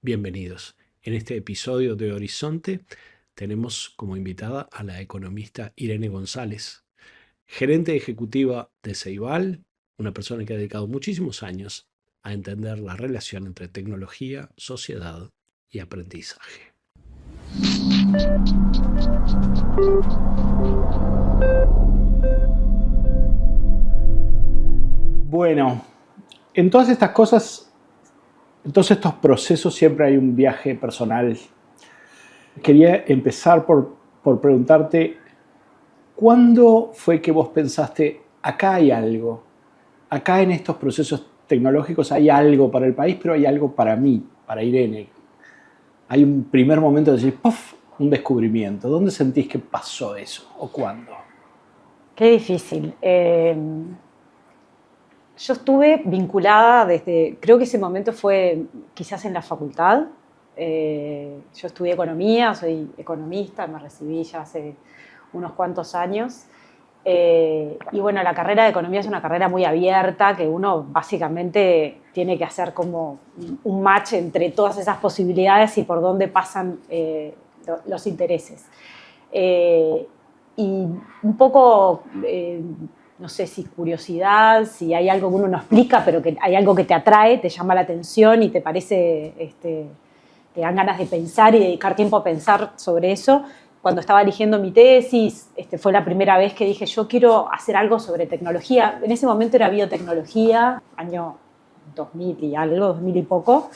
Bienvenidos. En este episodio de Horizonte tenemos como invitada a la economista Irene González, gerente ejecutiva de Ceibal, una persona que ha dedicado muchísimos años a entender la relación entre tecnología, sociedad y aprendizaje. Bueno, en todas estas cosas, en todos estos procesos siempre hay un viaje personal. Quería empezar por preguntarte, ¿cuándo fue que vos pensaste, acá hay algo? Acá en estos procesos tecnológicos hay algo para el país, pero hay algo para mí, para Irene. Hay un primer momento de decir, ¡puf!, un descubrimiento. ¿Dónde sentís que pasó eso o cuándo? Qué difícil. Yo estuve vinculada desde, creo que ese momento fue quizás en la facultad. Yo estudié economía, soy economista, me recibí ya hace unos cuantos años. Y bueno, la carrera de economía es una carrera muy abierta, que uno básicamente tiene que hacer como un match entre todas esas posibilidades y por dónde pasan los intereses. Y un poco, no sé si curiosidad, si hay algo que uno no explica, pero que hay algo que te atrae, te llama la atención y te parece, te dan ganas de pensar y dedicar tiempo a pensar sobre eso. Cuando estaba eligiendo mi tesis, fue la primera vez que dije, yo quiero hacer algo sobre tecnología. En ese momento era biotecnología, año 2000 y algo, 2000 y poco.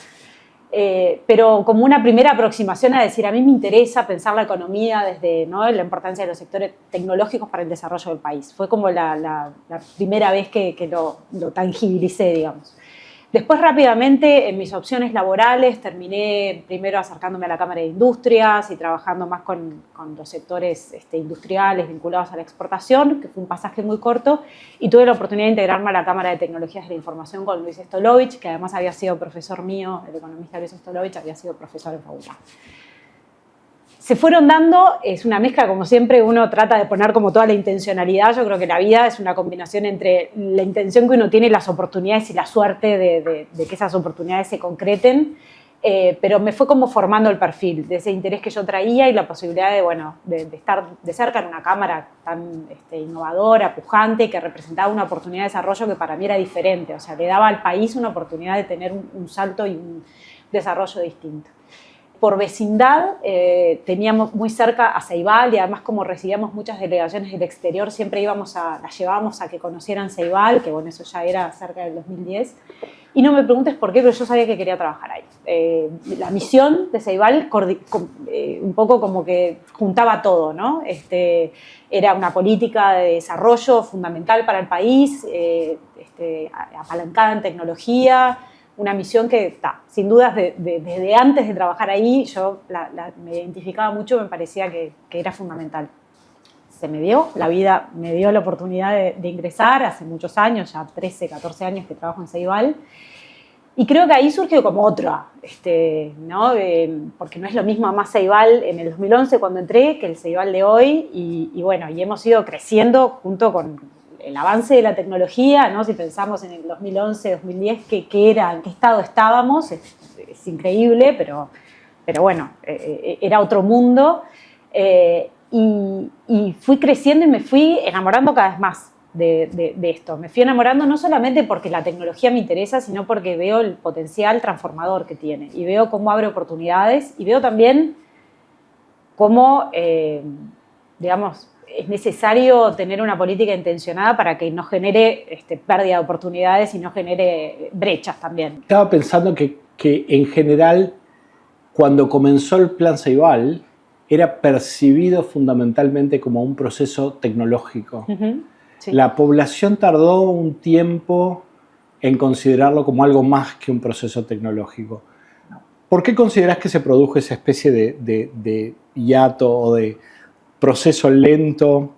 Pero como una primera aproximación a decir, a mí me interesa pensar la economía desde, ¿no?, la importancia de los sectores tecnológicos para el desarrollo del país. Fue como la primera vez que lo tangibilicé, digamos. Después, rápidamente, en mis opciones laborales, terminé primero acercándome a la Cámara de Industrias y trabajando más con los sectores industriales vinculados a la exportación, que fue un pasaje muy corto, y tuve la oportunidad de integrarme a la Cámara de Tecnologías de la Información con Luis Stolovich, que además había sido profesor mío, el economista Luis Stolovich había sido profesor en facultad. Se fueron dando, es una mezcla, como siempre, uno trata de poner como toda la intencionalidad. Yo creo que la vida es una combinación entre la intención que uno tiene y las oportunidades y la suerte de que esas oportunidades se concreten, pero me fue como formando el perfil de ese interés que yo traía y la posibilidad de, bueno, de estar de cerca en una cámara tan innovadora, pujante, que representaba una oportunidad de desarrollo que para mí era diferente, o sea, le daba al país una oportunidad de tener un salto y un desarrollo distinto. Por vecindad teníamos muy cerca a Ceibal y además como recibíamos muchas delegaciones del exterior, siempre las llevábamos a que conocieran Ceibal, que bueno, eso ya era cerca del 2010. Y no me preguntes por qué, pero yo sabía que quería trabajar ahí. La misión de Ceibal un poco como que juntaba todo, ¿no? Era una política de desarrollo fundamental para el país, apalancada en tecnología, una misión que, sin dudas, desde antes de trabajar ahí, yo me identificaba mucho, me parecía que era fundamental. Se me dio, la vida me dio la oportunidad de ingresar hace muchos años, ya 13, 14 años que trabajo en Ceibal, y creo que ahí surgió como otra, ¿no? Porque no es lo mismo más Ceibal en el 2011 cuando entré que el Ceibal de hoy, y bueno, y hemos ido creciendo junto con el avance de la tecnología, ¿no? Si pensamos en el 2011, 2010, ¿qué era? ¿En qué estado estábamos? Es increíble, pero bueno, era otro mundo. Y fui creciendo y me fui enamorando cada vez más de esto. Me fui enamorando no solamente porque la tecnología me interesa, sino porque veo el potencial transformador que tiene y veo cómo abre oportunidades y veo también cómo, digamos, es necesario tener una política intencionada para que no genere pérdida de oportunidades y no genere brechas también. Estaba pensando que en general, cuando comenzó el Plan Ceibal, era percibido fundamentalmente como un proceso tecnológico. Sí. La población tardó un tiempo en considerarlo como algo más que un proceso tecnológico. ¿Por qué considerás que se produjo esa especie de hiato o de proceso lento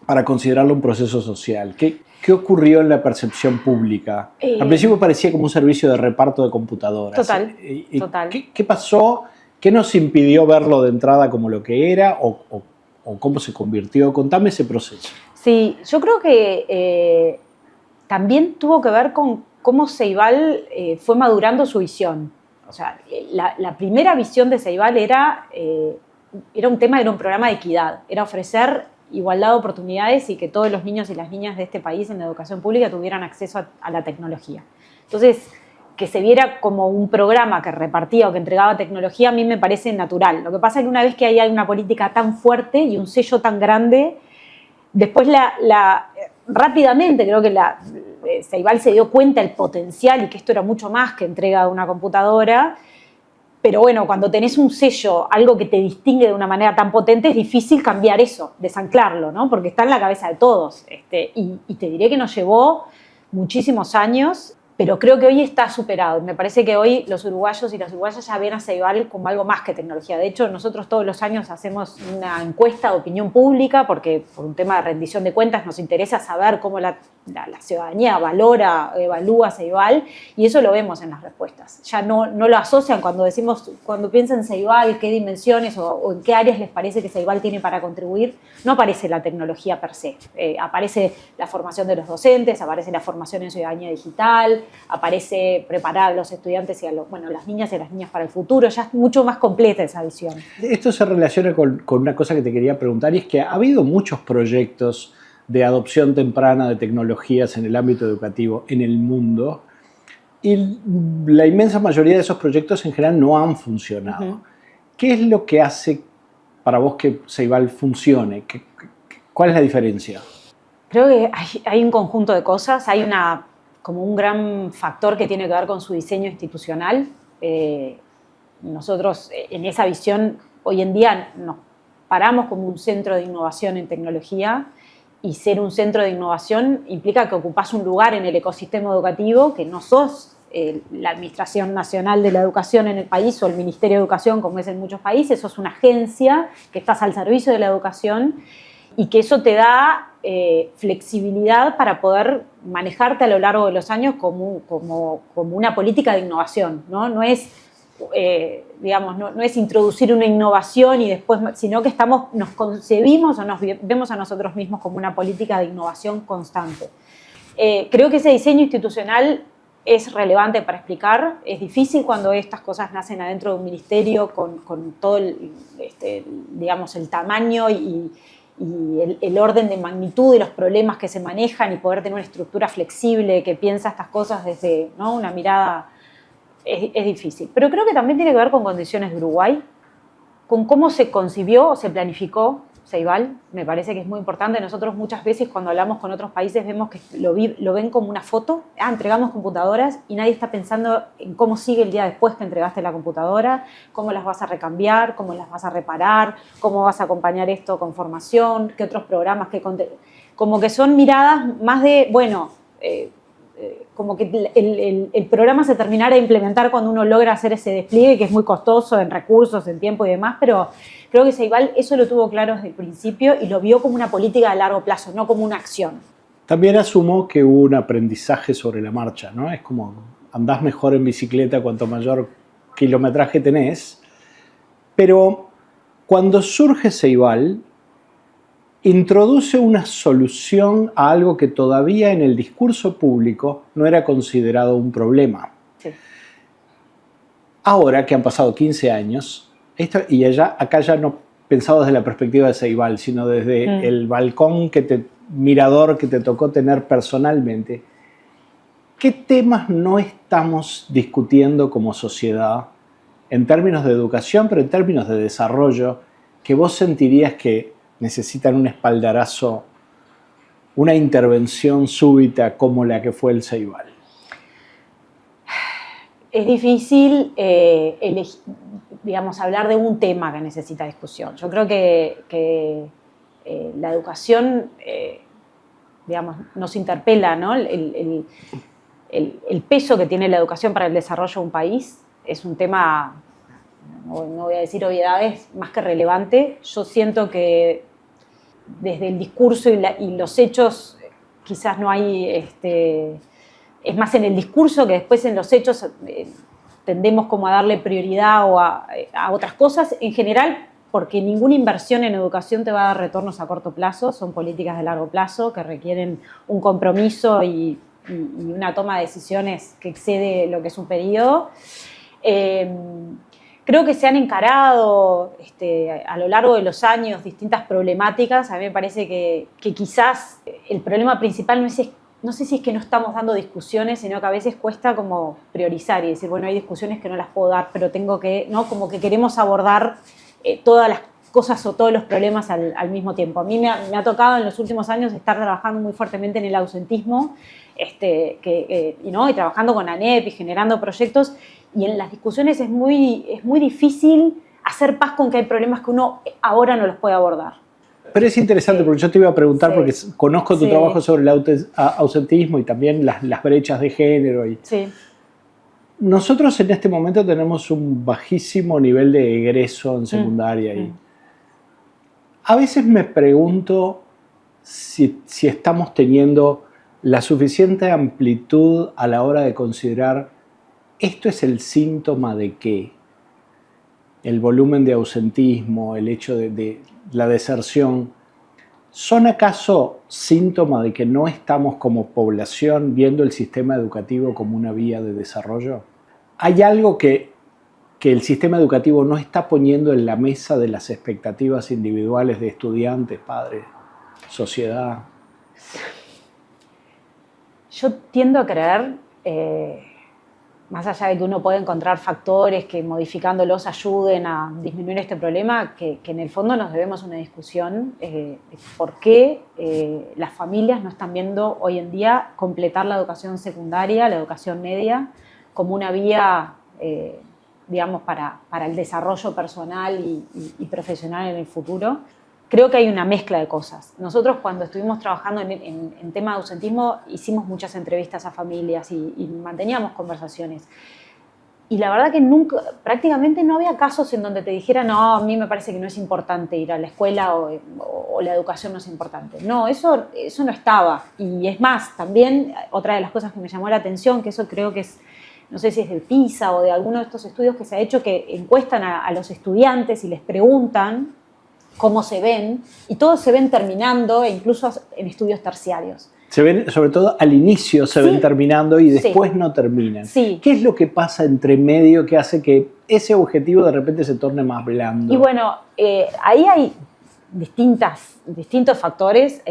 para considerarlo un proceso social? ¿Qué ocurrió en la percepción pública? Al principio parecía como un servicio de reparto de computadoras. Total, total. ¿Qué pasó? ¿Qué nos impidió verlo de entrada como lo que era o cómo se convirtió? Contame ese proceso. Sí, yo creo que también tuvo que ver con cómo Ceibal fue madurando su visión. O sea, la primera visión de Ceibal era un programa de equidad, era ofrecer igualdad de oportunidades y que todos los niños y las niñas de este país en la educación pública tuvieran acceso a la tecnología. Entonces, que se viera como un programa que repartía o que entregaba tecnología a mí me parece natural. Lo que pasa es que una vez que hay una política tan fuerte y un sello tan grande, después rápidamente creo que Ceibal se dio cuenta del potencial y que esto era mucho más que entrega de una computadora. Pero bueno, cuando tenés un sello, algo que te distingue de una manera tan potente, es difícil cambiar eso, desanclarlo, ¿no? Porque está en la cabeza de todos. Y te diré que nos llevó muchísimos años, pero creo que hoy está superado. Me parece que hoy los uruguayos y las uruguayas ya ven a Ceibal como algo más que tecnología. De hecho, nosotros todos los años hacemos una encuesta de opinión pública porque por un tema de rendición de cuentas nos interesa saber cómo la ciudadanía evalúa Ceibal, y eso lo vemos en las respuestas. Ya no lo asocian cuando piensan en Ceibal, qué dimensiones o en qué áreas les parece que Ceibal tiene para contribuir. No aparece la tecnología per se. Aparece la formación de los docentes, aparece la formación en ciudadanía digital, aparece preparar a los estudiantes y las niñas y las niñas para el futuro. Ya es mucho más completa esa visión. Esto se relaciona con una cosa que te quería preguntar, y es que ha habido muchos proyectos de adopción temprana de tecnologías en el ámbito educativo en el mundo, y la inmensa mayoría de esos proyectos en general no han funcionado. Uh-huh. ¿Qué es lo que hace para vos que Ceibal funcione? ¿Cuál es la diferencia? Creo que hay un conjunto de cosas. Hay como un gran factor que tiene que ver con su diseño institucional. Nosotros en esa visión hoy en día nos paramos como un centro de innovación en tecnología, y ser un centro de innovación implica que ocupás un lugar en el ecosistema educativo, que no sos la Administración Nacional de la Educación en el país o el Ministerio de Educación, como es en muchos países. Sos una agencia que estás al servicio de la educación, y que eso te da flexibilidad para poder manejarte a lo largo de los años como una política de innovación, ¿no? No es no es introducir una innovación y después, sino que nos concebimos o nos vemos a nosotros mismos como una política de innovación constante. Creo que ese diseño institucional es relevante para explicar. Es difícil cuando estas cosas nacen adentro de un ministerio con todo el tamaño y el orden de magnitud de los problemas que se manejan, y poder tener una estructura flexible que piensa estas cosas desde, ¿no?, una mirada. Es difícil. Pero creo que también tiene que ver con condiciones de Uruguay, con cómo se concibió o se planificó Ceibal. Me parece que es muy importante. Nosotros muchas veces cuando hablamos con otros países vemos que lo ven como una foto. Entregamos computadoras y nadie está pensando en cómo sigue el día después que entregaste la computadora, cómo las vas a recambiar, cómo las vas a reparar, cómo vas a acompañar esto con formación, qué otros programas, como que son miradas más de, como que el programa se terminara de implementar cuando uno logra hacer ese despliegue, que es muy costoso en recursos, en tiempo y demás, pero creo que Ceibal eso lo tuvo claro desde el principio y lo vio como una política a largo plazo, no como una acción. También asumo que hubo un aprendizaje sobre la marcha, ¿no? Es como andás mejor en bicicleta cuanto mayor kilometraje tenés, pero cuando surge Ceibal, introduce una solución a algo que todavía en el discurso público no era considerado un problema. Sí. Ahora que han pasado 15 años, acá ya no pensado desde la perspectiva de Ceibal, sino desde el balcón mirador que te tocó tener personalmente, ¿qué temas no estamos discutiendo como sociedad en términos de educación, pero en términos de desarrollo, que vos sentirías que necesitan un espaldarazo, una intervención súbita como la que fue el Ceibal? Es difícil hablar de un tema que necesita discusión. Yo creo que la educación nos interpela, ¿no? El peso que tiene la educación para el desarrollo de un país es un tema, no voy a decir obviedades, más que relevante. Yo siento que desde el discurso y los hechos quizás no hay, es más en el discurso que después en los hechos tendemos como a darle prioridad o a otras cosas en general, porque ninguna inversión en educación te va a dar retornos a corto plazo, son políticas de largo plazo que requieren un compromiso y una toma de decisiones que excede lo que es un periodo. Creo que se han encarado a lo largo de los años distintas problemáticas. A mí me parece que quizás el problema principal no sé si es que no estamos dando discusiones, sino que a veces cuesta como priorizar y decir, bueno, hay discusiones que no las puedo dar, pero tengo que, ¿no? Como que queremos abordar todas las cosas o todos los problemas al mismo tiempo. A mí me ha tocado en los últimos años estar trabajando muy fuertemente en el ausentismo y trabajando con ANEP y generando proyectos, y en las discusiones es muy difícil hacer paz con que hay problemas que uno ahora no los puede abordar. Pero es interesante, porque yo te iba a preguntar, porque conozco tu trabajo sobre el ausentismo y también las brechas de género. Nosotros en este momento tenemos un bajísimo nivel de egreso en secundaria. Y a veces me pregunto si estamos teniendo la suficiente amplitud a la hora de considerar esto es el síntoma de qué. El volumen de ausentismo, el hecho de la deserción, ¿son acaso síntoma de que no estamos como población viendo el sistema educativo como una vía de desarrollo? ¿Hay algo que el sistema educativo no está poniendo en la mesa de las expectativas individuales de estudiantes, padres, sociedad? Yo tiendo a creer, más allá de que uno puede encontrar factores que modificándolos ayuden a disminuir este problema, que en el fondo nos debemos una discusión de por qué las familias no están viendo hoy en día completar la educación secundaria, la educación media, como una vía, digamos, para el desarrollo personal y profesional en el futuro. Creo que hay una mezcla de cosas. Nosotros cuando estuvimos trabajando en tema de ausentismo hicimos muchas entrevistas a familias y manteníamos conversaciones. Y la verdad que prácticamente no había casos en donde te dijeran, no, a mí me parece que no es importante ir a la escuela o la educación no es importante. No, eso no estaba. Y es más, también otra de las cosas que me llamó la atención, que eso creo que es, no sé si es del PISA o de alguno de estos estudios que se ha hecho, que encuestan a los estudiantes y les preguntan cómo se ven, y todos se ven terminando, e incluso en estudios terciarios. Se ven, sobre todo al inicio se ven terminando y después no terminan. Sí. ¿Qué es lo que pasa entre medio que hace que ese objetivo de repente se torne más blando? Y bueno, ahí hay distintos factores.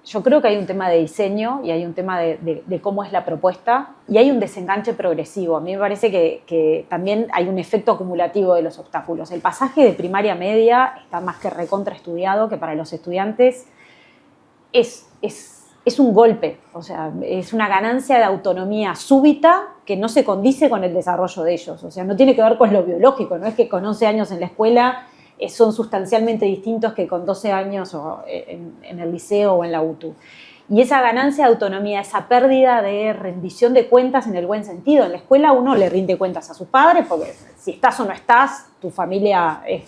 Yo creo que hay un tema de diseño y hay un tema de cómo es la propuesta y hay un desenganche progresivo. A mí me parece que también hay un efecto acumulativo de los obstáculos. El pasaje de primaria a media está más que recontraestudiado, que para los estudiantes es un golpe, o sea, es una ganancia de autonomía súbita que no se condice con el desarrollo de ellos. O sea, no tiene que ver con lo biológico, no es que con 11 años en la escuela son sustancialmente distintos que con 12 años o en el liceo o en la UTU. Y esa ganancia de autonomía, esa pérdida de rendición de cuentas en el buen sentido. En la escuela uno le rinde cuentas a sus padres porque si estás o no estás, tu familia es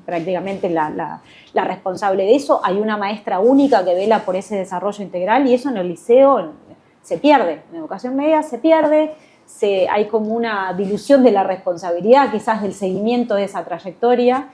prácticamente la responsable de eso. Hay una maestra única que vela por ese desarrollo integral y eso en el liceo se pierde. En educación media se pierde. Hay como una dilución de la responsabilidad, quizás del seguimiento de esa trayectoria.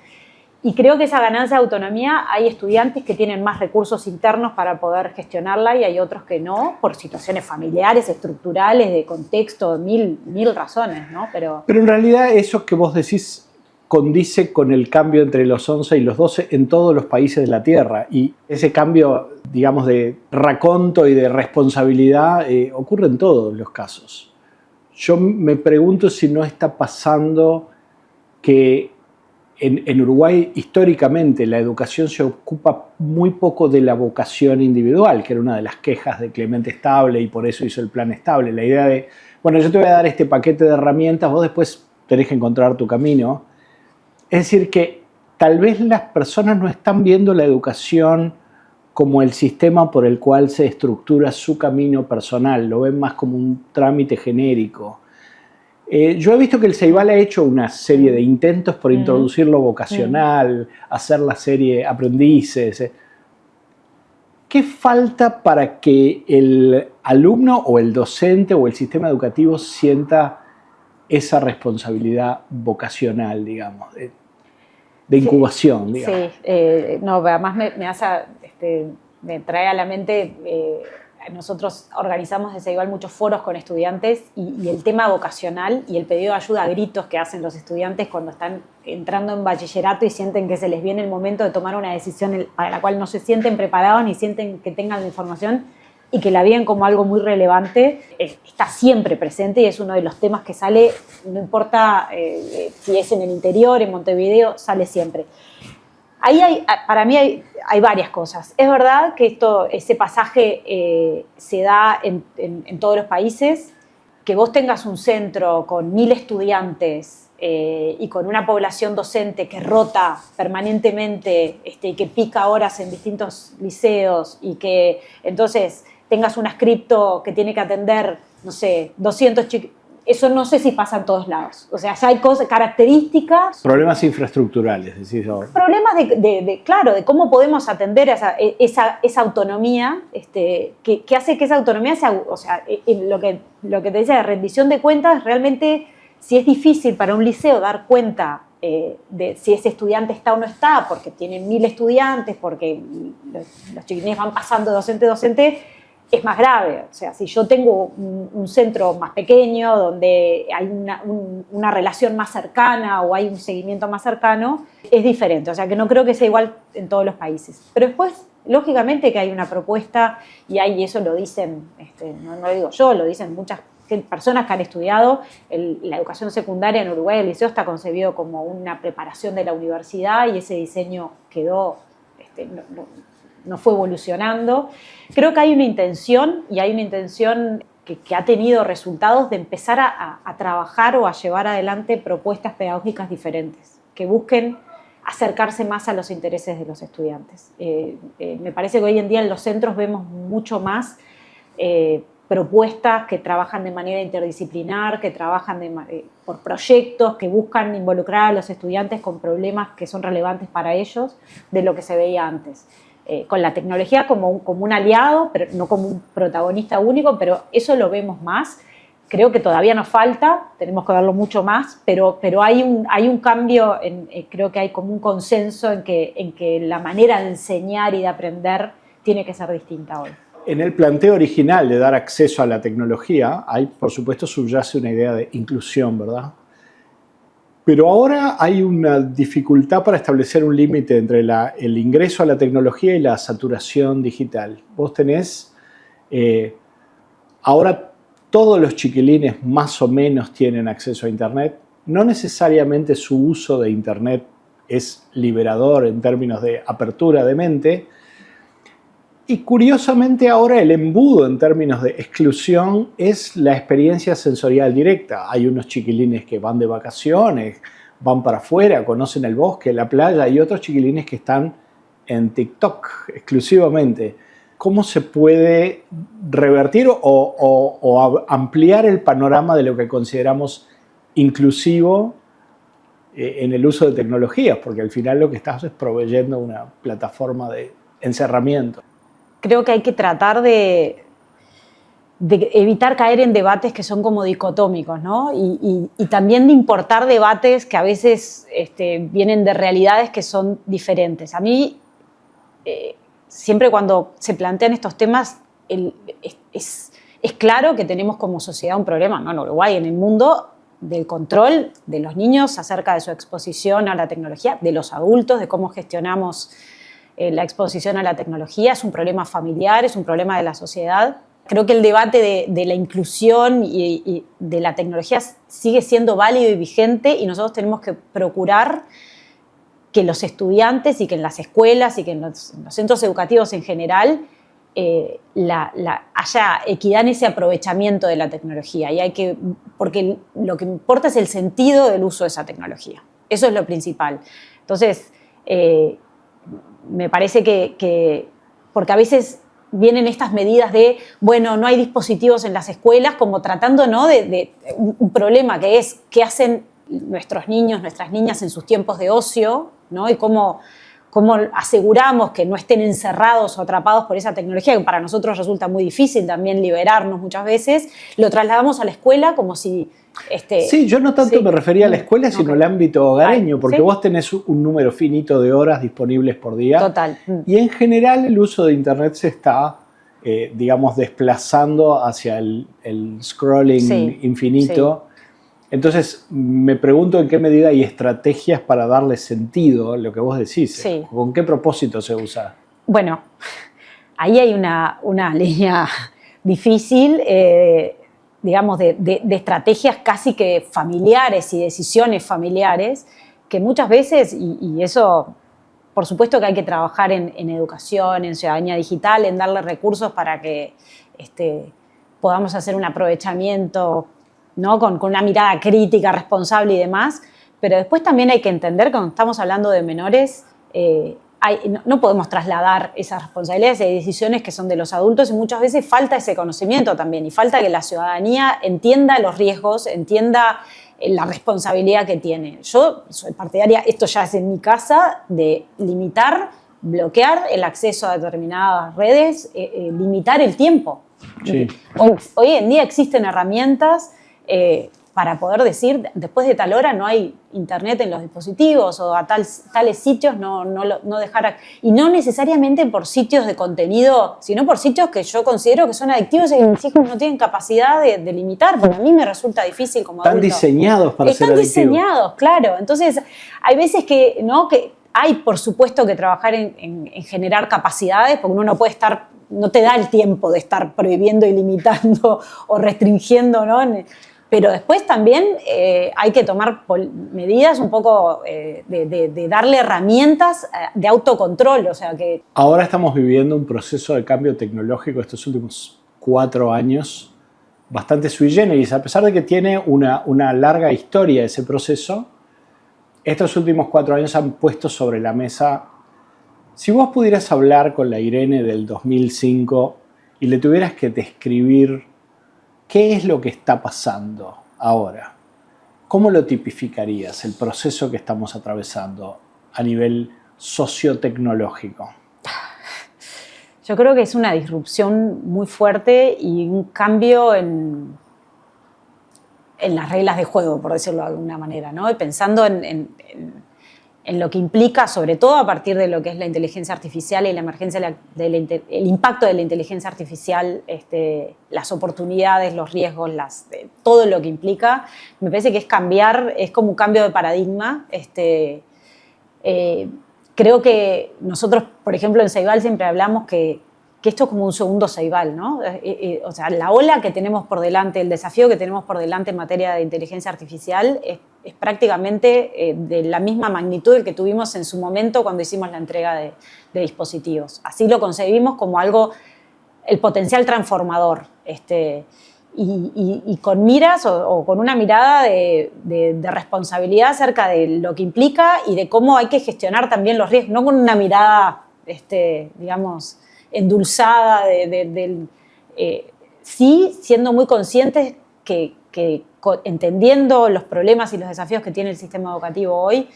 Y creo que esa ganancia de autonomía, hay estudiantes que tienen más recursos internos para poder gestionarla y hay otros que no, por situaciones familiares, estructurales, de contexto, mil razones, ¿no? Pero en realidad eso que vos decís condice con el cambio entre los 11 y los 12 en todos los países de la Tierra. Y ese cambio, digamos, de raconto y de responsabilidad ocurre en todos los casos. Yo me pregunto si no está pasando que en Uruguay, históricamente, la educación se ocupa muy poco de la vocación individual, que era una de las quejas de Clemente Estable y por eso hizo el plan Estable. La idea de, bueno, yo te voy a dar este paquete de herramientas, vos después tenés que encontrar tu camino. Es decir, que tal vez las personas no están viendo la educación como el sistema por el cual se estructura su camino personal, lo ven más como un trámite genérico. Yo he visto que el Ceibal ha hecho una serie de intentos por introducir lo vocacional, hacer la serie Aprendices. ¿Qué falta para que el alumno o el docente o el sistema educativo sienta esa responsabilidad vocacional, digamos, de incubación, digamos? Sí, no, además me trae a la mente nosotros organizamos desde Ceibal muchos foros con estudiantes y el tema vocacional y el pedido de ayuda a gritos que hacen los estudiantes cuando están entrando en bachillerato y sienten que se les viene el momento de tomar una decisión para la cual no se sienten preparados ni sienten que tengan la información y que la vean como algo muy relevante, está siempre presente y es uno de los temas que sale, no importa si es en el interior, en Montevideo, sale siempre. Ahí para mí hay varias cosas. Es verdad que ese pasaje se da en todos los países, que vos tengas un centro con 1000 estudiantes y con una población docente que rota permanentemente y que pica horas en distintos liceos y que entonces tengas una cripto que tiene que atender, no sé, 200 chicos. Eso no sé si pasa en todos lados. O sea, ya hay características. Problemas infraestructurales, decís ahora. Problemas claro, de cómo podemos atender esa autonomía, que hace que esa autonomía sea, o sea, lo que te decía de rendición de cuentas, realmente, si es difícil para un liceo dar cuenta de si ese estudiante está o no está, porque tienen 1000 estudiantes, porque los chiquilines van pasando docente a docente, es más grave. O sea, si yo tengo un centro más pequeño donde hay una relación más cercana o hay un seguimiento más cercano, es diferente. O sea, que no creo que sea igual en todos los países. Pero después, lógicamente que hay una propuesta y eso lo dicen, no lo digo yo, lo dicen muchas personas que han estudiado. La educación secundaria en Uruguay, el liceo está concebido como una preparación de la universidad y ese diseño quedó, no fue evolucionando. Creo que hay una intención que ha tenido resultados de empezar a trabajar o a llevar adelante propuestas pedagógicas diferentes, que busquen acercarse más a los intereses de los estudiantes. Me parece que hoy en día en los centros vemos mucho más propuestas que trabajan de manera interdisciplinar, que trabajan por proyectos, que buscan involucrar a los estudiantes con problemas que son relevantes para ellos, de lo que se veía antes. Con la tecnología como un aliado, pero no como un protagonista único, pero eso lo vemos más. Creo que todavía nos falta, tenemos que verlo mucho más, pero hay un cambio, creo que hay como un consenso en que la manera de enseñar y de aprender tiene que ser distinta hoy. En el planteo original de dar acceso a la tecnología, por supuesto, subyace una idea de inclusión, ¿verdad? Pero ahora hay una dificultad para establecer un límite entre el ingreso a la tecnología y la saturación digital. Vos tenés, ahora todos los chiquilines más o menos tienen acceso a Internet. No necesariamente su uso de Internet es liberador en términos de apertura de mente. Y curiosamente ahora el embudo en términos de exclusión es la experiencia sensorial directa. Hay unos chiquilines que van de vacaciones, van para afuera, conocen el bosque, la playa, y otros chiquilines que están en TikTok exclusivamente. ¿Cómo se puede revertir o ampliar el panorama de lo que consideramos inclusivo en el uso de tecnologías? Porque al final lo que estás es proveyendo una plataforma de encerramiento. Creo que hay que tratar de evitar caer en debates que son como dicotómicos, ¿no? Y también de importar debates que a veces vienen de realidades que son diferentes. A mí, siempre cuando se plantean estos temas, es claro que tenemos como sociedad un problema, no en Uruguay, en el mundo, del control de los niños acerca de su exposición a la tecnología, de los adultos, de cómo gestionamos la exposición a la tecnología. Es un problema familiar, es un problema de la sociedad. Creo que el debate de la inclusión y de la tecnología sigue siendo válido y vigente, y nosotros tenemos que procurar que los estudiantes y que en las escuelas y que en los centros educativos en general haya equidad en ese aprovechamiento de la tecnología. Porque lo que importa es el sentido del uso de esa tecnología. Eso es lo principal. Entonces, me parece que porque a veces vienen estas medidas de, bueno, no hay dispositivos en las escuelas, como tratando, ¿no?, de un problema que es qué hacen nuestros niños, nuestras niñas en sus tiempos de ocio, ¿no? Y cómo aseguramos que no estén encerrados o atrapados por esa tecnología, que para nosotros resulta muy difícil también liberarnos muchas veces. Lo trasladamos a la escuela como si... Sí, yo no tanto me refería a la escuela, sino al ámbito hogareño, porque vos tenés un número finito de horas disponibles por día. Total. Y en general el uso de Internet se está digamos, desplazando hacia el scrolling infinito. Sí. Entonces, me pregunto en qué medida hay estrategias para darle sentido a lo que vos decís. Sí. ¿Con qué propósito se usa? Bueno, ahí hay una línea difícil, digamos, de estrategias casi que familiares y decisiones familiares, que muchas veces, y eso por supuesto que hay que trabajar en educación, en ciudadanía digital, en darle recursos para que podamos hacer un aprovechamiento, ¿no? con una mirada crítica, responsable y demás, pero después también hay que entender que cuando estamos hablando de menores, no podemos trasladar esas responsabilidades y decisiones que son de los adultos y muchas veces falta ese conocimiento también y falta que la ciudadanía entienda los riesgos, entienda la responsabilidad que tiene. Yo soy partidaria, esto ya es en mi casa, de limitar, bloquear el acceso a determinadas redes, limitar el tiempo. Sí. Hoy en día existen herramientas para poder decir, después de tal hora no hay internet en los dispositivos o a tales sitios no dejar... Y no necesariamente por sitios de contenido, sino por sitios que yo considero que son adictivos y que mis hijos no tienen capacidad de limitar, porque a mí me resulta difícil como adulto. Están diseñados para ser adictivos. Están diseñados, claro. Entonces, hay veces que hay, por supuesto, que trabajar en generar capacidades, porque uno no puede estar... No te da el tiempo de estar prohibiendo y limitando o restringiendo, ¿no? Pero después también hay que tomar medidas un poco de darle herramientas de autocontrol. O sea que... Ahora estamos viviendo un proceso de cambio tecnológico estos últimos 4 años bastante sui generis. A pesar de que tiene una larga historia ese proceso, estos últimos 4 años han puesto sobre la mesa... Si vos pudieras hablar con la Irene del 2005 y le tuvieras que describir qué es lo que está pasando ahora, ¿cómo lo tipificarías, el proceso que estamos atravesando a nivel sociotecnológico? Yo creo que es una disrupción muy fuerte y un cambio en las reglas de juego, por decirlo de alguna manera, ¿no? Y pensando en lo que implica, sobre todo a partir de lo que es la inteligencia artificial y la emergencia, el impacto de la inteligencia artificial, las oportunidades, los riesgos, todo lo que implica, me parece que es como un cambio de paradigma. Creo que nosotros, por ejemplo, en Ceibal siempre hablamos que esto es como un segundo Ceibal, ¿no? O sea, la ola que tenemos por delante, el desafío que tenemos por delante en materia de inteligencia artificial es prácticamente de la misma magnitud del que tuvimos en su momento cuando hicimos la entrega de dispositivos. Así lo concebimos como algo, el potencial transformador, y con miras o con una mirada de responsabilidad acerca de lo que implica y de cómo hay que gestionar también los riesgos, no con una mirada, digamos, endulzada, sí siendo muy conscientes que entendiendo los problemas y los desafíos que tiene el sistema educativo hoy,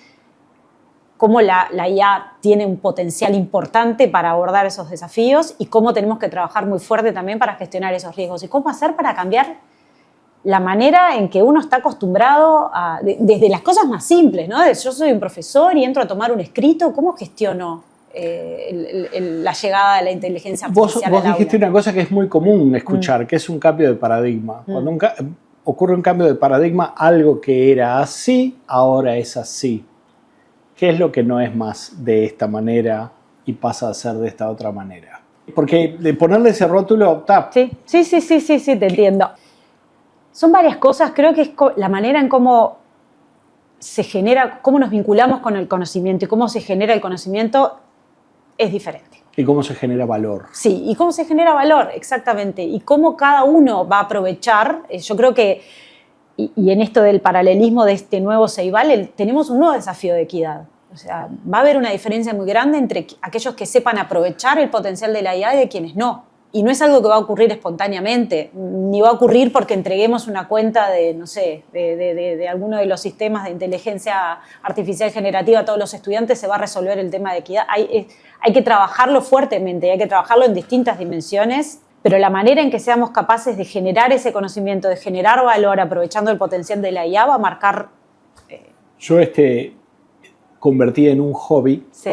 cómo la IA tiene un potencial importante para abordar esos desafíos y cómo tenemos que trabajar muy fuerte también para gestionar esos riesgos y cómo hacer para cambiar la manera en que uno está acostumbrado desde las cosas más simples, ¿no? Yo soy un profesor y entro a tomar un escrito, ¿cómo gestiono la llegada de la inteligencia artificial? Vos dijiste una cosa que es muy común escuchar, que es un cambio de paradigma. Cuando ocurre un cambio de paradigma, algo que era así, ahora es así. ¿Qué es lo que no es más de esta manera y pasa a ser de esta otra manera? Porque de ponerle ese rótulo... Sí, te entiendo. Son varias cosas. Creo que es la manera en cómo se genera, cómo nos vinculamos con el conocimiento y cómo se genera el conocimiento es diferente. Y cómo se genera valor. Sí, y cómo se genera valor, exactamente. Y cómo cada uno va a aprovechar. Yo creo que, y en esto del paralelismo de este nuevo Ceibal, tenemos un nuevo desafío de equidad. O sea, va a haber una diferencia muy grande entre aquellos que sepan aprovechar el potencial de la IA y de quienes no. Y no es algo que va a ocurrir espontáneamente, ni va a ocurrir porque entreguemos una cuenta de, no sé, de alguno de los sistemas de inteligencia artificial generativa a todos los estudiantes, se va a resolver el tema de equidad. Hay que trabajarlo fuertemente, hay que trabajarlo en distintas dimensiones, pero la manera en que seamos capaces de generar ese conocimiento, de generar valor aprovechando el potencial de la IA va a marcar... Yo convertí en un hobby, sí.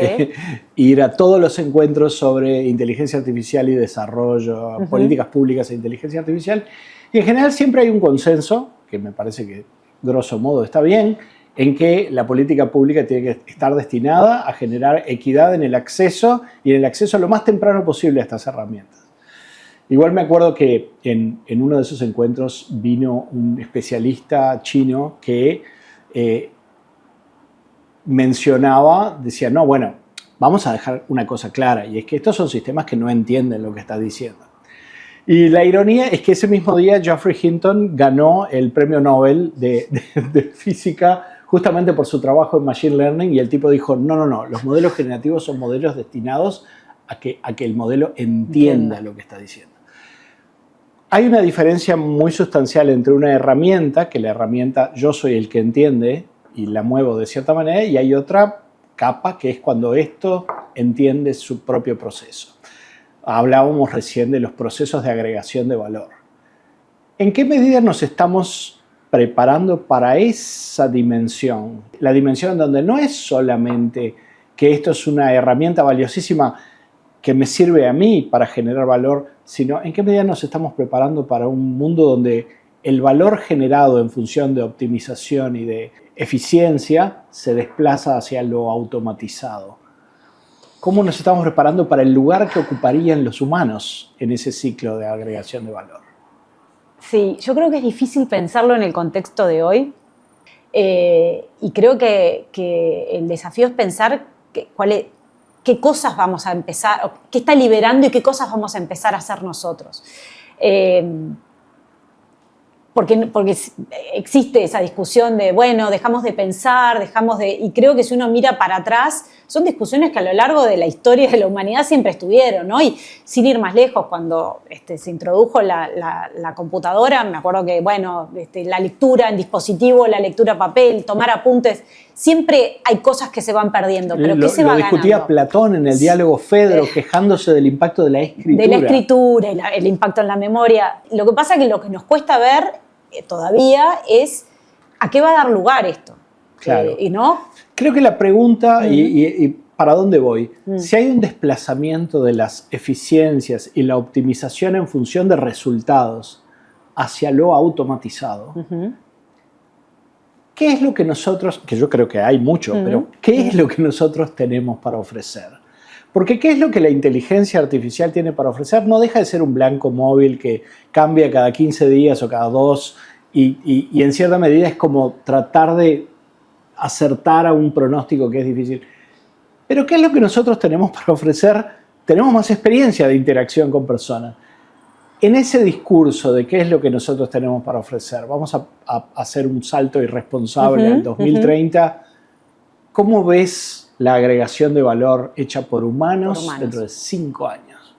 Ir a todos los encuentros sobre inteligencia artificial y desarrollo, políticas públicas e inteligencia artificial. Y en general siempre hay un consenso, que me parece que grosso modo está bien, en que la política pública tiene que estar destinada a generar equidad en el acceso y en el acceso lo más temprano posible a estas herramientas. Igual me acuerdo que en uno de esos encuentros vino un especialista chino que mencionaba, decía, no, bueno, vamos a dejar una cosa clara, y es que estos son sistemas que no entienden lo que está diciendo. Y la ironía es que ese mismo día Geoffrey Hinton ganó el premio Nobel de física justamente por su trabajo en Machine Learning, y el tipo dijo, no, los modelos generativos son modelos destinados a que el modelo entienda lo que está diciendo. Hay una diferencia muy sustancial entre una herramienta, que la herramienta yo soy el que entiende y la muevo de cierta manera, y hay otra capa que es cuando esto entiende su propio proceso. Hablábamos recién de los procesos de agregación de valor. ¿En qué medida nos estamos preparando para esa dimensión? La dimensión donde no es solamente que esto es una herramienta valiosísima que me sirve a mí para generar valor, sino en qué medida nos estamos preparando para un mundo donde el valor generado en función de optimización y de eficiencia se desplaza hacia lo automatizado. ¿Cómo nos estamos preparando para el lugar que ocuparían los humanos en ese ciclo de agregación de valor? Sí, yo creo que es difícil pensarlo en el contexto de hoy, y creo que el desafío es pensar qué cosas vamos a empezar, qué está liberando y qué cosas vamos a empezar a hacer nosotros. Porque existe esa discusión de, bueno, dejamos de pensar, y creo que si uno mira para atrás, son discusiones que a lo largo de la historia de la humanidad siempre estuvieron, ¿no? Y sin ir más lejos, cuando se introdujo la computadora, me acuerdo que, bueno, la lectura en dispositivo, la lectura papel, tomar apuntes, siempre hay cosas que se van perdiendo, pero ¿qué se va ganando? Lo discutía Platón en el diálogo Fedro, quejándose del impacto de la escritura. De la escritura, el impacto en la memoria. Lo que pasa es que lo que nos cuesta ver todavía es a qué va a dar lugar esto. Claro. ¿No? Creo que la pregunta, y ¿para dónde voy? Si hay un desplazamiento de las eficiencias y la optimización en función de resultados hacia lo automatizado, ¿qué es lo que nosotros, que yo creo que hay mucho, pero qué es lo que nosotros tenemos para ofrecer? Porque ¿qué es lo que la inteligencia artificial tiene para ofrecer? No deja de ser un blanco móvil que cambia cada 15 días o cada 2 y en cierta medida es como tratar de acertar a un pronóstico que es difícil. Pero ¿qué es lo que nosotros tenemos para ofrecer? Tenemos más experiencia de interacción con personas. En ese discurso de qué es lo que nosotros tenemos para ofrecer, vamos a hacer un salto irresponsable al 2030. ¿Cómo ves la agregación de valor hecha por humanos dentro de 5 años?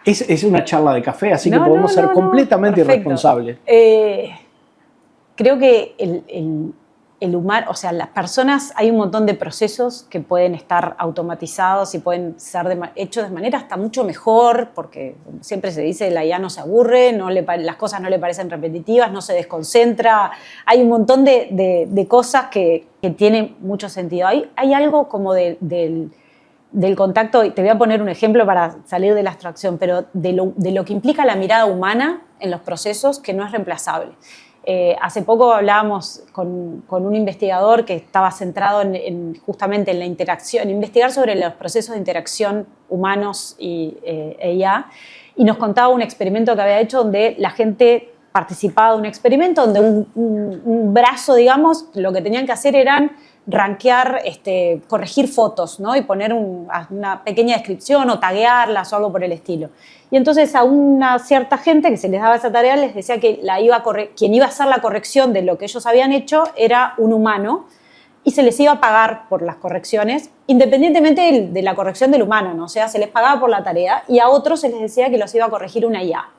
Es una charla de café, así que podemos ser completamente irresponsables. Creo que el humano, o sea, las personas, hay un montón de procesos que pueden estar automatizados y pueden ser hechos de manera hasta mucho mejor, porque siempre se dice la IA no se aburre, las cosas no le parecen repetitivas, no se desconcentra. Hay un montón de cosas que tienen mucho sentido. Hay algo como del contacto, y te voy a poner un ejemplo para salir de la abstracción, pero de lo que implica la mirada humana en los procesos, que no es reemplazable. Hace poco hablábamos con un investigador que estaba centrado justamente en la interacción, en investigar sobre los procesos de interacción humanos e IA, y nos contaba un experimento que había hecho donde la gente participaba de un experimento donde un brazo, digamos, lo que tenían que hacer eran rankear, corregir fotos, ¿no? Y poner una pequeña descripción o taguearlas o algo por el estilo. Y entonces a una cierta gente que se les daba esa tarea les decía que quien iba a hacer la corrección de lo que ellos habían hecho era un humano y se les iba a pagar por las correcciones, independientemente de la corrección del humano, ¿no? O sea, se les pagaba por la tarea, y a otros se les decía que los iba a corregir una IA.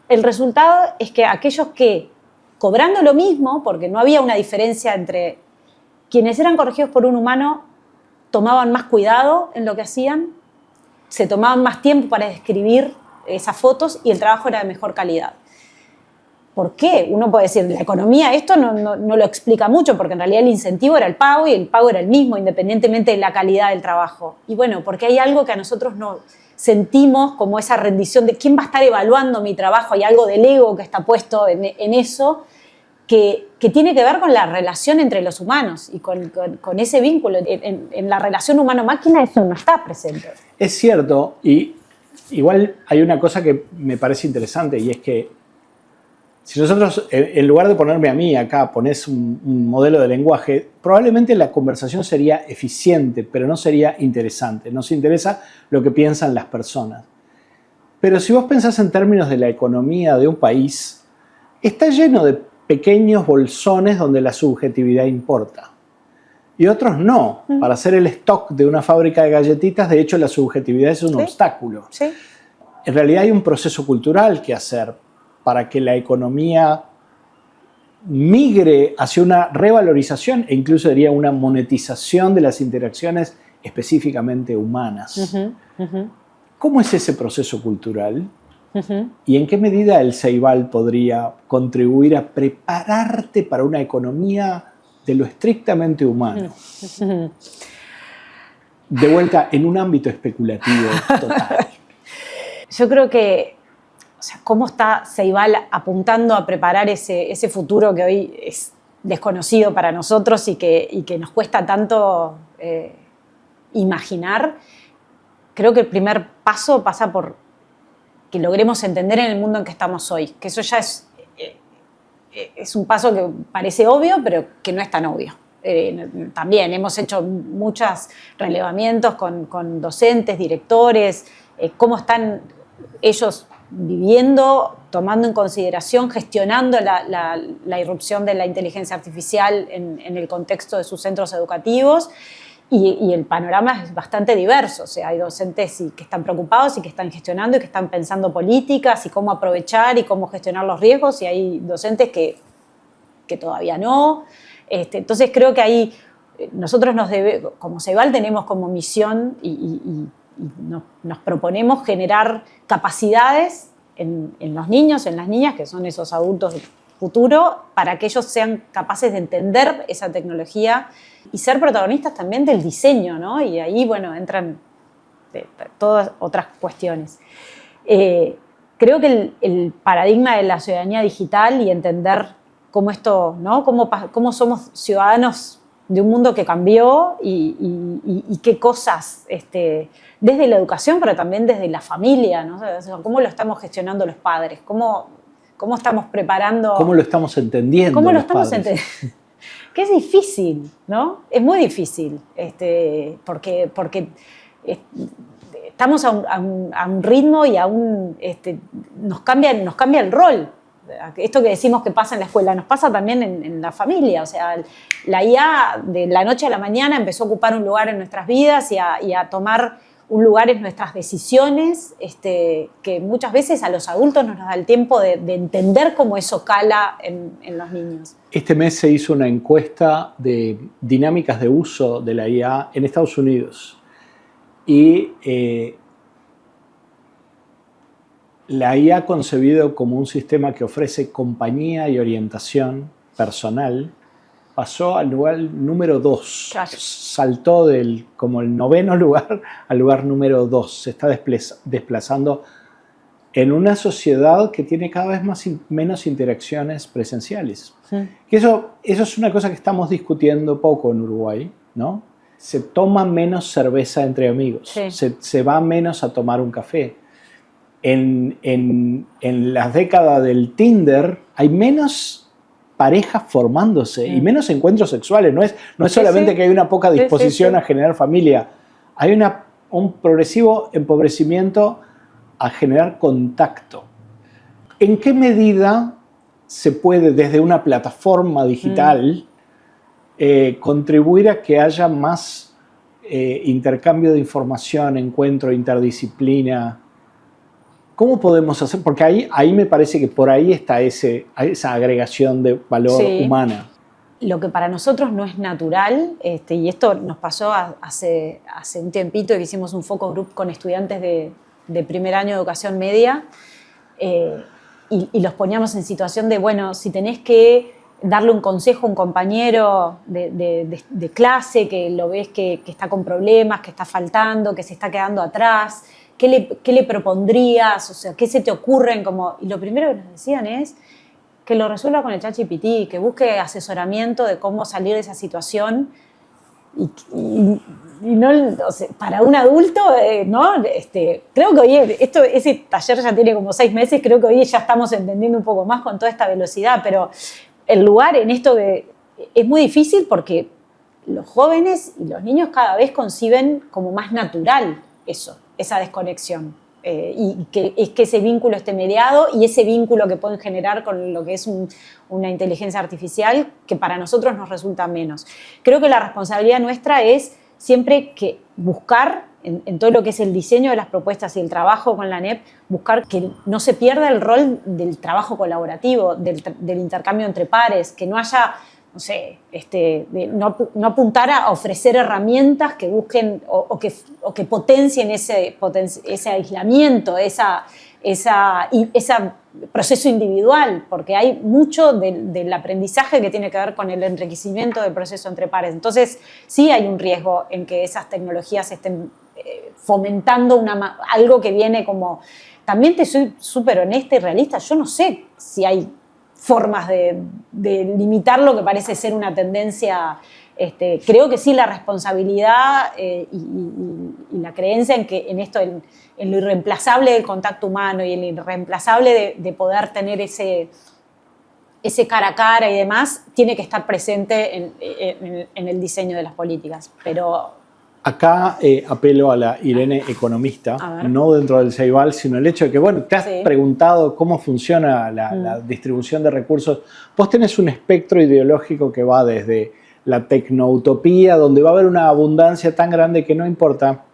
El resultado es que aquellos que, cobrando lo mismo, porque no había una diferencia entre quienes eran corregidos por un humano, tomaban más cuidado en lo que hacían, se tomaban más tiempo para describir esas fotos y el trabajo era de mejor calidad. ¿por qué? Uno puede decir, la economía esto no lo explica mucho, porque en realidad el incentivo era el pago y el pago era el mismo, independientemente de la calidad del trabajo. Y bueno, porque hay algo que a nosotros no sentimos como esa rendición de quién va a estar evaluando mi trabajo, hay algo del ego que está puesto en eso, que tiene que ver con la relación entre los humanos y con ese vínculo. En la relación humano-máquina eso no está presente. Es cierto, y igual hay una cosa que me parece interesante, y es que si nosotros, en lugar de ponerme a mí acá, pones un modelo de lenguaje, probablemente la conversación sería eficiente, pero no sería interesante. Nos interesa lo que piensan las personas. Pero si vos pensás en términos de la economía de un país, está lleno de pequeños bolsones donde la subjetividad importa. Y otros no. Para hacer el stock de una fábrica de galletitas, de hecho, la subjetividad es un obstáculo. Sí. En realidad hay un proceso cultural que hacer para que la economía migre hacia una revalorización e incluso diría una monetización de las interacciones específicamente humanas. ¿Cómo es ese proceso cultural? ¿Y en qué medida el Ceibal podría contribuir a prepararte para una economía de lo estrictamente humano? De vuelta, en un ámbito especulativo total. Yo creo que, o sea, cómo está Ceibal apuntando a preparar ese futuro que hoy es desconocido para nosotros y que nos cuesta tanto imaginar. Creo que el primer paso pasa por que logremos entender en el mundo en que estamos hoy, que eso ya es un paso que parece obvio, pero que no es tan obvio. También hemos hecho muchos relevamientos con docentes, directores, cómo están ellos viviendo, tomando en consideración, gestionando la irrupción de la inteligencia artificial en el contexto de sus centros educativos. Y el panorama es bastante diverso, o sea, hay docentes que están preocupados y que están gestionando y que están pensando políticas y cómo aprovechar y cómo gestionar los riesgos, y hay docentes que todavía no. Entonces creo que ahí nosotros como Ceibal tenemos como misión y nos proponemos generar capacidades en los niños, en las niñas, que son esos adultos del futuro, para que ellos sean capaces de entender esa tecnología y ser protagonistas también del diseño, ¿no? Y ahí, bueno, entran todas otras cuestiones. Creo que el paradigma de la ciudadanía digital y entender cómo esto, ¿no? Cómo somos ciudadanos de un mundo que cambió y qué cosas, desde la educación, pero también desde la familia, ¿no? O sea, cómo lo estamos gestionando los padres, cómo estamos preparando... ¿Cómo lo estamos entendiendo? ¿Cómo lo estamos entendiendo? Que es difícil, ¿no? Es muy difícil, porque estamos a un ritmo y nos cambia el rol. Esto que decimos que pasa en la escuela nos pasa también en la familia. O sea, la IA de la noche a la mañana empezó a ocupar un lugar en nuestras vidas y a tomar un lugar en nuestras decisiones, que muchas veces a los adultos no nos da el tiempo de entender cómo eso cala en los niños. Este mes se hizo una encuesta de dinámicas de uso de la IA en Estados Unidos. Y la IA concebido como un sistema que ofrece compañía y orientación personal pasó al lugar número 2. Claro. Saltó como el 9º lugar al lugar número 2. Se está desplazando en una sociedad que tiene cada vez menos interacciones presenciales. Sí. Eso es una cosa que estamos discutiendo poco en Uruguay, ¿no? Se toma menos cerveza entre amigos, sí. se va menos a tomar un café. En las décadas del Tinder hay menos parejas formándose y menos encuentros sexuales. No es solamente que hay una poca disposición a generar familia, hay un progresivo empobrecimiento a generar contacto. ¿En qué medida se puede desde una plataforma digital contribuir a que haya más intercambio de información, encuentro, interdisciplina? ¿Cómo podemos hacer? Porque ahí me parece que por ahí está esa agregación de valor humana. Lo que para nosotros no es natural, y esto nos pasó hace un tiempito que hicimos un focus group con estudiantes de primer año de educación media, y los poníamos en situación de, bueno, si tenés que darle un consejo a un compañero de clase que lo ves que está con problemas, que está faltando, que se está quedando atrás, ¿qué le propondrías? O sea, ¿qué se te ocurren? Y lo primero que nos decían es que lo resuelva con el ChatGPT, que busque asesoramiento de cómo salir de esa situación y no, o sea, para un adulto, ¿no? Creo que hoy ese taller ya tiene como 6 meses, creo que hoy ya estamos entendiendo un poco más con toda esta velocidad, pero el lugar en esto es muy difícil porque los jóvenes y los niños cada vez conciben como más natural esa desconexión. Y que ese vínculo esté mediado y ese vínculo que pueden generar con lo que es una inteligencia artificial que para nosotros nos resulta menos. Creo que la responsabilidad nuestra es siempre que buscar en todo lo que es el diseño de las propuestas y el trabajo con la NEP, buscar que no se pierda el rol del trabajo colaborativo, del intercambio entre pares, que no haya, no sé, no apuntar a ofrecer herramientas que busquen o que potencien ese aislamiento, ese proceso individual, porque hay mucho del aprendizaje que tiene que ver con el enriquecimiento del proceso entre pares. Entonces, sí hay un riesgo en que esas tecnologías estén fomentando algo que viene como... También te soy súper honesta y realista, yo no sé si hay formas de limitar lo que parece ser una tendencia. Creo que sí, la responsabilidad y la creencia en esto, en lo irreemplazable del contacto humano y en lo irreemplazable de poder tener ese cara a cara y demás, tiene que estar presente en el diseño de las políticas. Pero acá apelo a la Irene economista, no dentro del Ceibal, sino el hecho de que, bueno, te has preguntado cómo funciona la distribución de recursos. Vos tenés un espectro ideológico que va desde la tecnoutopía, donde va a haber una abundancia tan grande que no importa,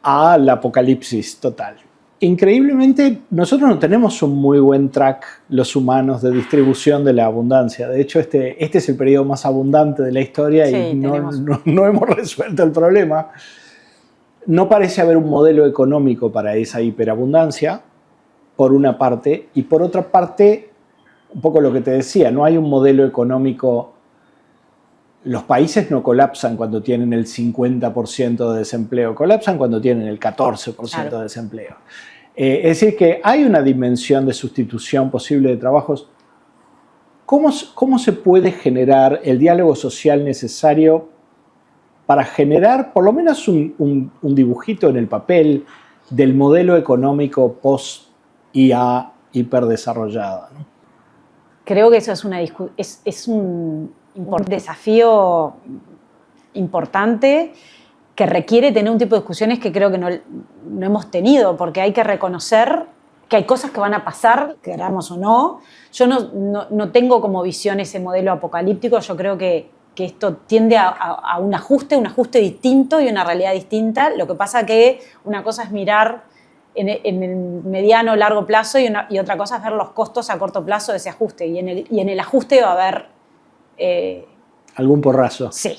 al apocalipsis total. Increíblemente, nosotros no tenemos un muy buen track, los humanos, de distribución de la abundancia. De hecho, este es el periodo más abundante de la historia y no hemos resuelto el problema. No parece haber un modelo económico para esa hiperabundancia, por una parte, y por otra parte, un poco lo que te decía, no hay un modelo económico. Los países no colapsan cuando tienen el 50% de desempleo, colapsan cuando tienen el 14% de desempleo. Es decir, que hay una dimensión de sustitución posible de trabajos. ¿Cómo se puede generar el diálogo social necesario para generar por lo menos un dibujito en el papel del modelo económico post-IA hiperdesarrollado, ¿no? Creo que eso es un desafío importante que requiere tener un tipo de discusiones que creo que no hemos tenido, porque hay que reconocer que hay cosas que van a pasar, queramos o no. Yo no tengo como visión ese modelo apocalíptico. Yo creo que esto tiende a un ajuste distinto y una realidad distinta. Lo que pasa que una cosa es mirar en el mediano o largo plazo y otra cosa es ver los costos a corto plazo de ese ajuste. Y en el ajuste va a haber... ¿algún porrazo? Sí.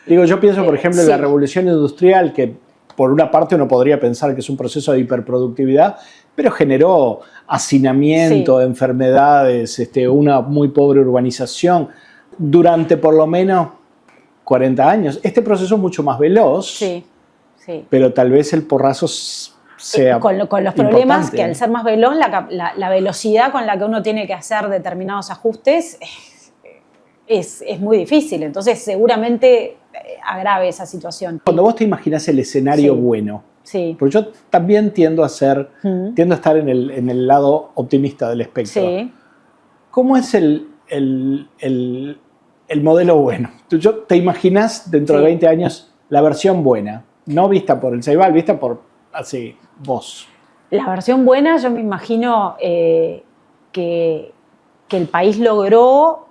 Digo, yo pienso, por ejemplo, en la revolución industrial, que por una parte uno podría pensar que es un proceso de hiperproductividad, pero generó hacinamiento, enfermedades, una muy pobre urbanización durante por lo menos 40 años. Este proceso es mucho más veloz, pero tal vez el porrazo sea con los problemas que al ser más veloz, la velocidad con la que uno tiene que hacer determinados ajustes es muy difícil, entonces seguramente agrave esa situación. Cuando vos te imaginás el escenario bueno, porque yo también tiendo a estar en el lado optimista del espectro. ¿Cómo es el modelo bueno? ¿Te imaginás dentro de 20 años la versión buena? No vista por el Ceibal, vista por vos. La versión buena, yo me imagino que el país logró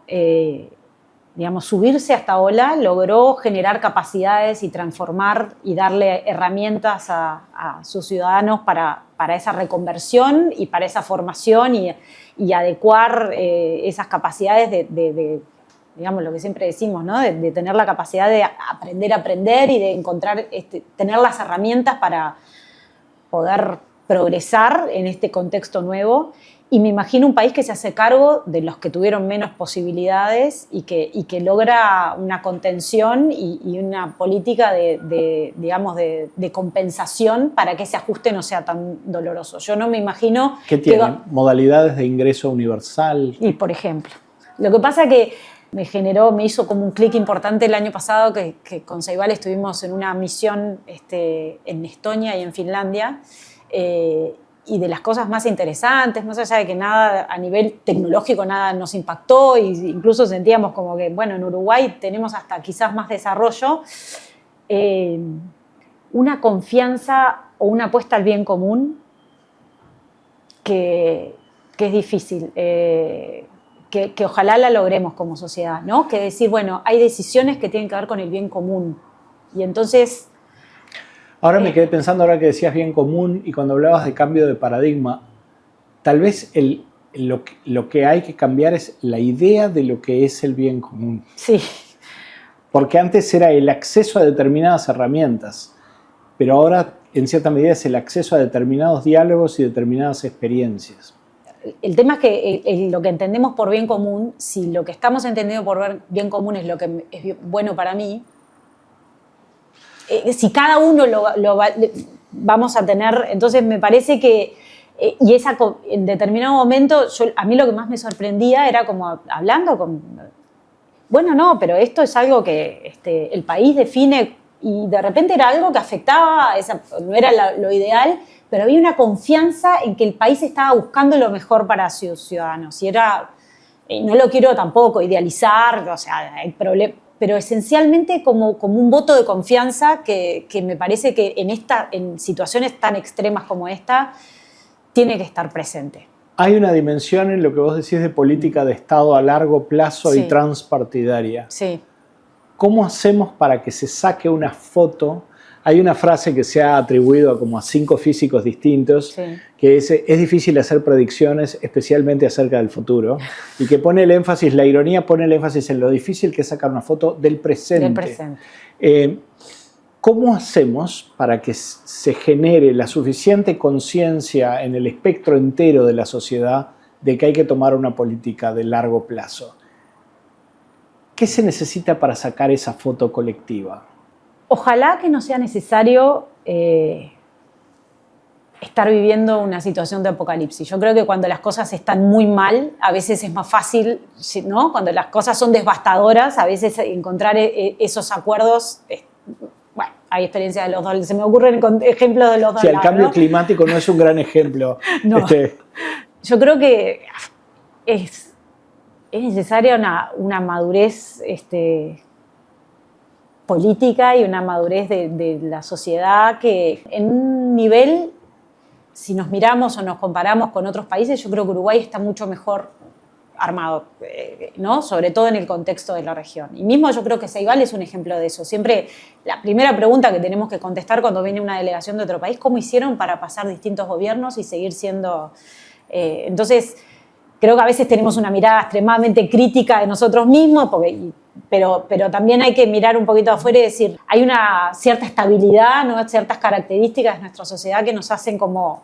subirse a esta ola, logró generar capacidades y transformar y darle herramientas a sus ciudadanos para esa reconversión y para esa formación y adecuar esas capacidades de digamos lo que siempre decimos, ¿no? De tener la capacidad de aprender a aprender y de encontrar, tener las herramientas para poder progresar en este contexto nuevo. Y me imagino un país que se hace cargo de los que tuvieron menos posibilidades y que logra una contención y una política digamos, de compensación para que ese ajuste no sea tan doloroso. Yo no me imagino... ¿Qué tiene? ¿Modalidades de ingreso universal? Y, por ejemplo. Lo que pasa que me hizo como un clic importante el año pasado que con Ceibal estuvimos en una misión en Estonia y en Finlandia, y de las cosas más interesantes, más allá de que nada a nivel tecnológico nada nos impactó, e incluso sentíamos como que, bueno, en Uruguay tenemos hasta quizás más desarrollo, una confianza o una apuesta al bien común que es difícil, que ojalá la logremos como sociedad, ¿no? Que decir, bueno, hay decisiones que tienen que ver con el bien común, y entonces... Ahora me quedé pensando, ahora que decías bien común y cuando hablabas de cambio de paradigma, tal vez lo que hay que cambiar es la idea de lo que es el bien común. Sí. Porque antes era el acceso a determinadas herramientas, pero ahora en cierta medida es el acceso a determinados diálogos y determinadas experiencias. El tema es que lo que entendemos por bien común, si lo que estamos entendiendo por bien común es lo que es bueno para mí, si cada uno vamos a tener, entonces me parece que, y en determinado momento, a mí lo que más me sorprendía era como hablando con, bueno, no, pero esto es algo que el país define, y de repente era algo que afectaba, no era lo ideal, pero había una confianza en que el país estaba buscando lo mejor para sus ciudadanos, y no lo quiero tampoco idealizar, o sea, hay problemas, pero esencialmente como un voto de confianza que me parece que en situaciones tan extremas como esta tiene que estar presente. Hay una dimensión en lo que vos decís de política de Estado a largo plazo Sí. y transpartidaria. Sí. ¿Cómo hacemos para que se saque una foto? Hay una frase que se ha atribuido a 5 físicos distintos, sí, que es difícil hacer predicciones, especialmente acerca del futuro, y que pone el énfasis, la ironía pone el énfasis en lo difícil que es sacar una foto del presente. Del presente. ¿Cómo hacemos para que se genere la suficiente conciencia en el espectro entero de la sociedad de que hay que tomar una política de largo plazo? ¿Qué se necesita para sacar esa foto colectiva? Ojalá que no sea necesario estar viviendo una situación de apocalipsis. Yo creo que cuando las cosas están muy mal, a veces es más fácil, ¿no? Cuando las cosas son devastadoras, a veces encontrar esos acuerdos. Bueno, hay experiencias de los dos, se me ocurren ejemplos de los dos. Sí, el cambio climático no es un gran ejemplo. No. Yo creo que es necesaria una madurez política y una madurez de la sociedad que en un nivel, si nos miramos o nos comparamos con otros países, yo creo que Uruguay está mucho mejor armado, ¿no? Sobre todo en el contexto de la región. Y mismo yo creo que Ceibal es un ejemplo de eso. Siempre la primera pregunta que tenemos que contestar cuando viene una delegación de otro país, ¿cómo hicieron para pasar distintos gobiernos y seguir siendo...? Entonces, creo que a veces tenemos una mirada extremadamente crítica de nosotros mismos, pero también hay que mirar un poquito afuera y decir, hay una cierta estabilidad, ¿no? Ciertas características de nuestra sociedad que nos hacen como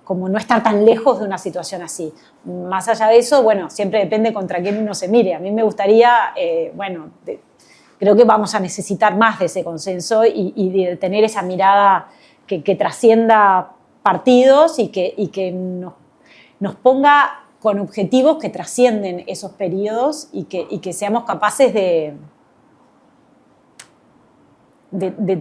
no estar tan lejos de una situación así. Más allá de eso, bueno, siempre depende contra quién uno se mire. A mí me gustaría, creo que vamos a necesitar más de ese consenso y de tener esa mirada que trascienda partidos y que nos ponga con objetivos que trascienden esos periodos y que seamos capaces de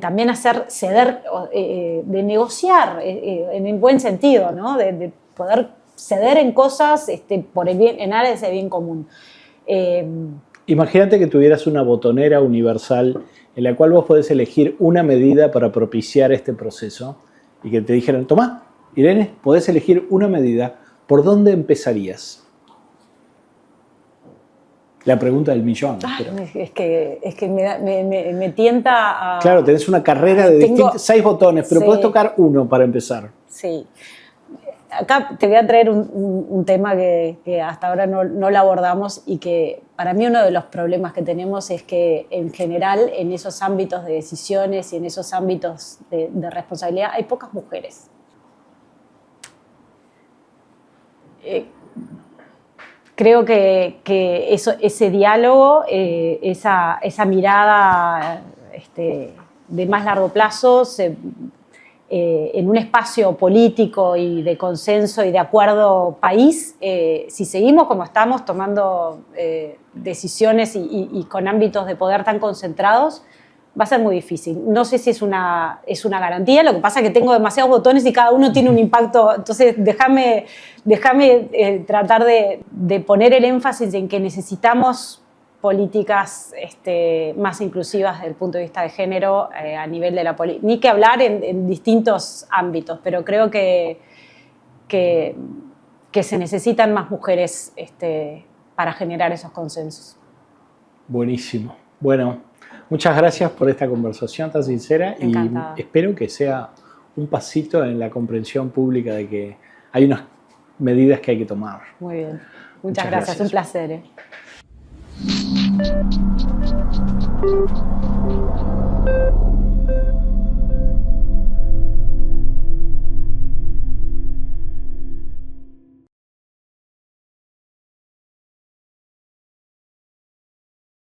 también hacer ceder, de negociar en el buen sentido, ¿no? De poder ceder en cosas por el bien, en aras de bien común. Imagínate que tuvieras una botonera universal en la cual vos podés elegir una medida para propiciar este proceso y que te dijeran, tomá, Irene, podés elegir una medida. ¿Por dónde empezarías? La pregunta del millón. Es que me tienta a... Claro, tenés una carrera de 6 botones, pero sí, podés tocar uno para empezar. Sí. Acá te voy a traer un tema que hasta ahora no lo abordamos y que para mí uno de los problemas que tenemos es que en general en esos ámbitos de decisiones y en esos ámbitos de responsabilidad hay pocas mujeres. creo que ese diálogo, esa mirada de más largo plazo, en un espacio político y de consenso y de acuerdo país, si seguimos como estamos tomando decisiones y con ámbitos de poder tan concentrados, va a ser muy difícil. No sé si es una garantía, lo que pasa es que tengo demasiados botones y cada uno tiene un impacto, entonces déjame tratar de poner el énfasis en que necesitamos políticas más inclusivas desde el punto de vista de género a nivel de la política. Ni que hablar en distintos ámbitos, pero creo que se necesitan más mujeres para generar esos consensos. Buenísimo. Bueno, muchas gracias por esta conversación tan sincera. Encantada. Y espero que sea un pasito en la comprensión pública de que hay unas medidas que hay que tomar. Muy bien. Muchas gracias. Un placer.